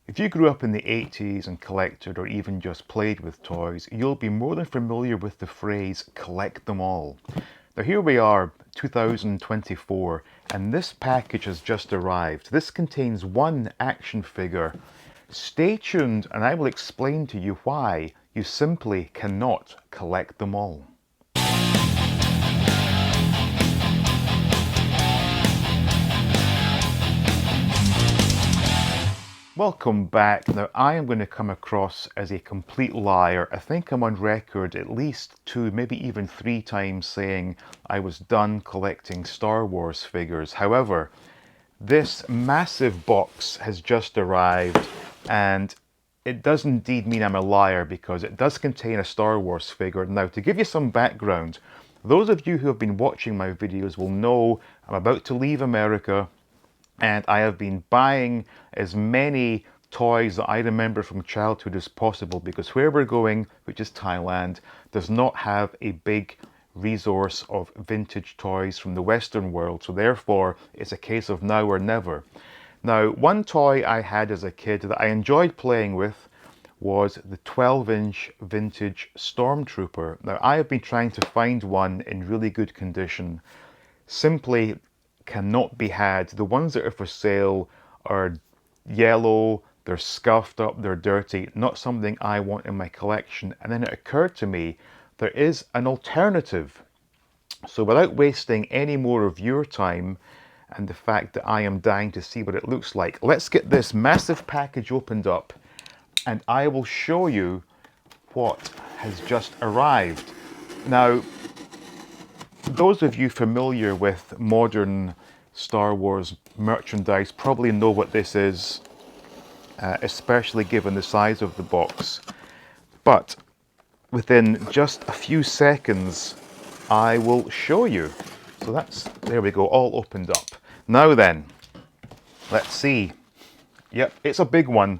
If you grew up in the 80s and collected or even just played with toys, you'll be more than familiar with the phrase collect them all. Now here we are, 2024, and this package has just arrived. This contains one action figure. Stay tuned and I will explain to you why you simply cannot collect them all. Welcome back. Now I am going to come across as a complete liar. I think I'm on record at least 2, maybe even 3 times saying I was done collecting Star Wars figures. However, this massive box has just arrived and it does indeed mean I'm a liar because it does contain a Star Wars figure. Now to give you some background, those of you who have been watching my videos will know I'm about to leave America. And I have been buying as many toys that I remember from childhood as possible because where we're going, which is Thailand, does not have a big resource of vintage toys from the Western world. So therefore, it's a case of now or never. Now, one toy I had as a kid that I enjoyed playing with was the 12-inch vintage Stormtrooper. Now, I have been trying to find one in really good condition. Simply cannot be had. The ones that are for sale are yellow, they're scuffed up, they're dirty, not something I want in my collection. And then it occurred to me there is an alternative. So without wasting any more of your time and the fact that I am dying to see what it looks like, let's get this massive package opened up and I will show you what has just arrived. Now, those of you familiar with modern Star Wars merchandise probably know what this is, especially given the size of the box. But within just a few seconds, I will show you. So there we go, all opened up. Now then, let's see. Yep, it's a big one.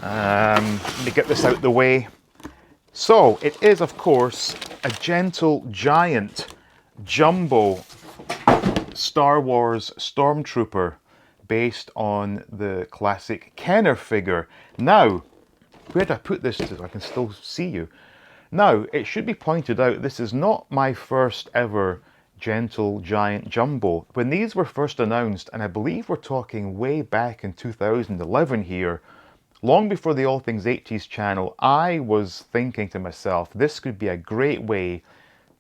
Let me get this out the way. So it is, of course, a gentle giant jumbo Star Wars Stormtrooper based on the classic Kenner figure. Now, where did I put this so I can still see you? Now, it should be pointed out this is not my first ever gentle giant jumbo. When these were first announced, and I believe we're talking way back in 2011 here, long before the All Things 80s channel, I was thinking to myself, this could be a great way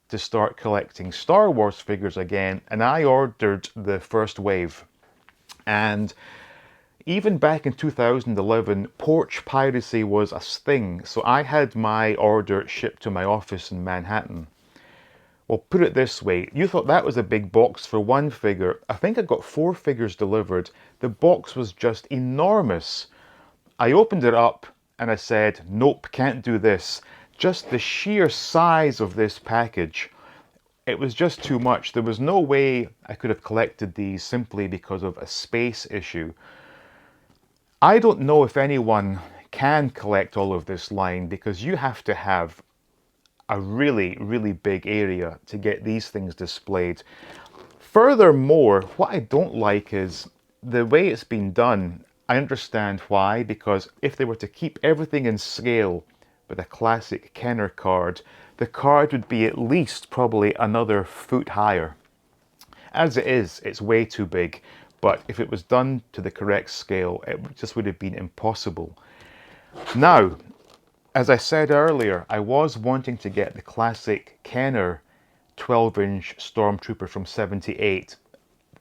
to start collecting Star Wars figures again, and I ordered the first wave. And even back in 2011, porch piracy was a thing, so I had my order shipped to my office in Manhattan. Well, put it this way, you thought that was a big box for one figure. I think I got 4 figures delivered. The box was just enormous. I opened it up and I said, nope, can't do this. Just the sheer size of this package, it was just too much. There was no way I could have collected these simply because of a space issue. I don't know if anyone can collect all of this line because you have to have a really, really big area to get these things displayed. Furthermore, what I don't like is the way it's been done. I understand why, because if they were to keep everything in scale with a classic Kenner card, the card would be at least probably another foot higher. As it is, it's way too big, but if it was done to the correct scale, it just would have been impossible. Now, as I said earlier, I was wanting to get the classic Kenner 12-inch Stormtrooper from '78.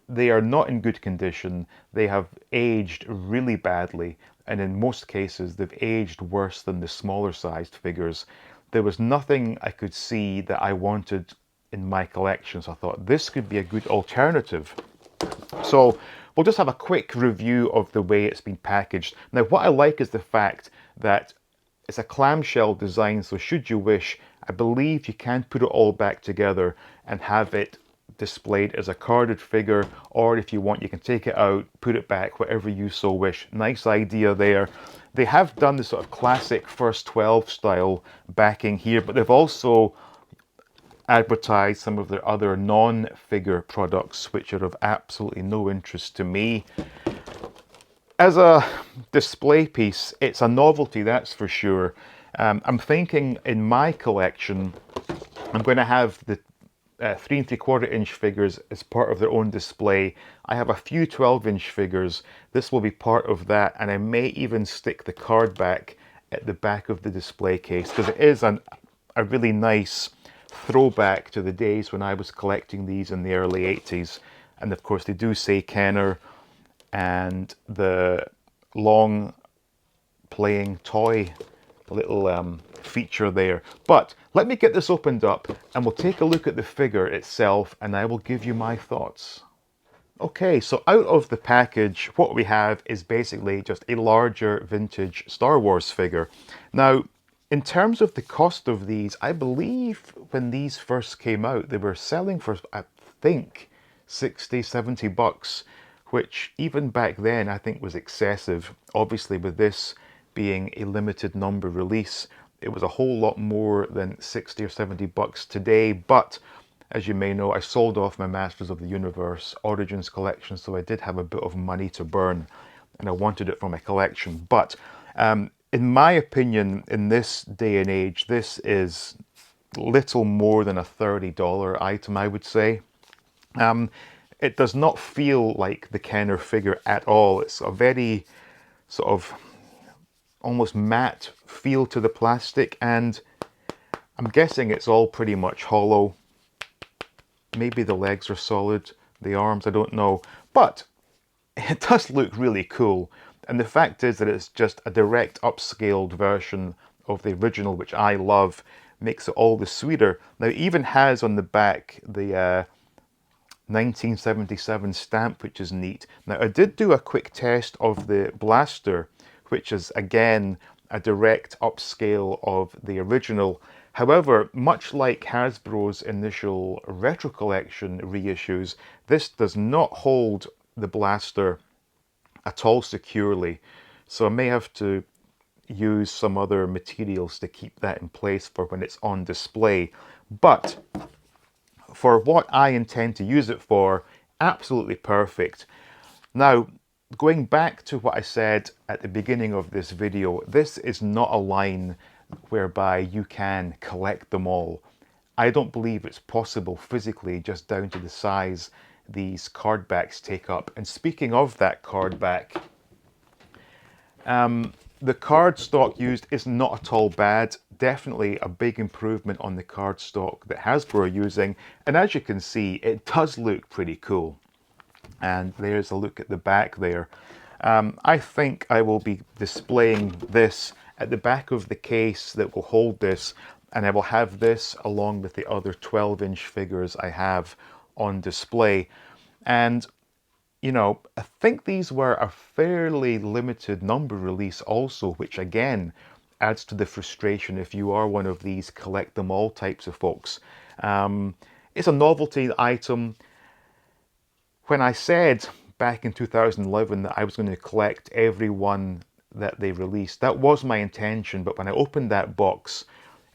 They are not in good condition. They have aged really badly, and in most cases they've aged worse than the smaller sized figures. There was nothing I could see that I wanted in my collection, so I thought this could be a good alternative. So we'll just have a quick review of the way it's been packaged. Now what I like is the fact that it's a clamshell design, so should you wish, I believe you can put it all back together and have it displayed as a carded figure, or if you want you can take it out, put it back, whatever you so wish. Nice idea there. They have done the sort of classic first 12 style backing here, but they've also advertised some of their other non-figure products which are of absolutely no interest to me. As a display piece, it's a novelty, that's for sure. I'm thinking in my collection, I'm going to have the 3 3/4 inch figures as part of their own display. I have a few 12-inch figures. This will be part of that, and I may even stick the card back at the back of the display case because it is a really nice throwback to the days when I was collecting these in the early 80s. And of course, they do say Kenner and the long playing toy little feature there. But let me get this opened up and we'll take a look at the figure itself and I will give you my thoughts. Okay, so out of the package, what we have is basically just a larger vintage Star Wars figure. Now, in terms of the cost of these, I believe when these first came out, they were selling for, I think, 60, 70 bucks, which even back then I think was excessive. Obviously, with this being a limited number release, it was a whole lot more than 60 or 70 bucks today, but as you may know, I sold off my Masters of the Universe Origins collection, so I did have a bit of money to burn, and I wanted it for my collection. But in my opinion, in this day and age, this is little more than a $30 item, I would say. It does not feel like the Kenner figure at all. It's a very sort of almost matte feel to the plastic, and I'm guessing it's all pretty much hollow. Maybe the legs are solid, the arms, I don't know. But it does look really cool. And the fact is that it's just a direct upscaled version of the original, which I love, makes it all the sweeter. Now, it even has on the back the 1977 stamp, which is neat. Now, I did do a quick test of the blaster, which is again a direct upscale of the original. However, much like Hasbro's initial Retro Collection reissues, this does not hold the blaster at all securely. So I may have to use some other materials to keep that in place for when it's on display. But for what I intend to use it for, absolutely perfect. Now, going back to what I said at the beginning of this video, this is not a line whereby you can collect them all. I don't believe it's possible physically, just down to the size these card backs take up. And speaking of that card back, the card stock used is not at all bad. Definitely a big improvement on the card stock that Hasbro are using. And as you can see, it does look pretty cool. And there's a look at the back there. I think I will be displaying this at the back of the case that will hold this, and I will have this along with the other 12-inch figures I have on display. And you know, I think these were a fairly limited number release also, which again adds to the frustration if you are one of these collect them all types of folks. It's a novelty item. When I said back in 2011 that I was going to collect every one that they released, that was my intention. But when I opened that box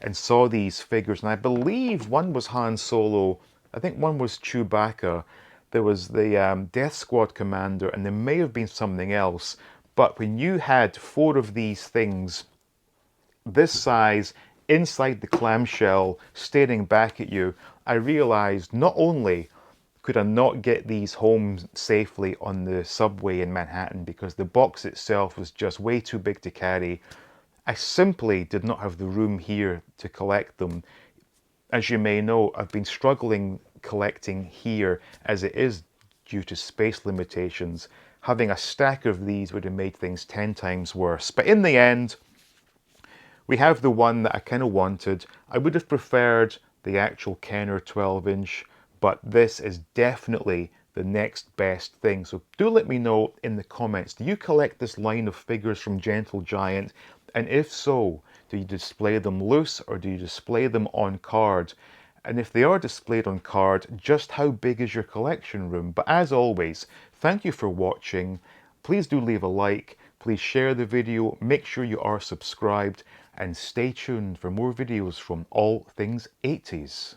and saw these figures, and I believe one was Han Solo, I think one was Chewbacca, there was the Death Squad commander, and there may have been something else. But when you had 4 of these things this size inside the clamshell staring back at you, I realized not only could I not get these home safely on the subway in Manhattan because the box itself was just way too big to carry, I simply did not have the room here to collect them. As you may know, I've been struggling collecting here as it is due to space limitations. Having a stack of these would have made things 10 times worse. But in the end, we have the one that I kind of wanted. I would have preferred the actual Kenner 12-inch, but this is definitely the next best thing. So do let me know in the comments, do you collect this line of figures from Gentle Giant? And if so, do you display them loose or do you display them on card? And if they are displayed on card, just how big is your collection room? But as always, thank you for watching. Please do leave a like. Please share the video. Make sure you are subscribed and stay tuned for more videos from All Things 80s.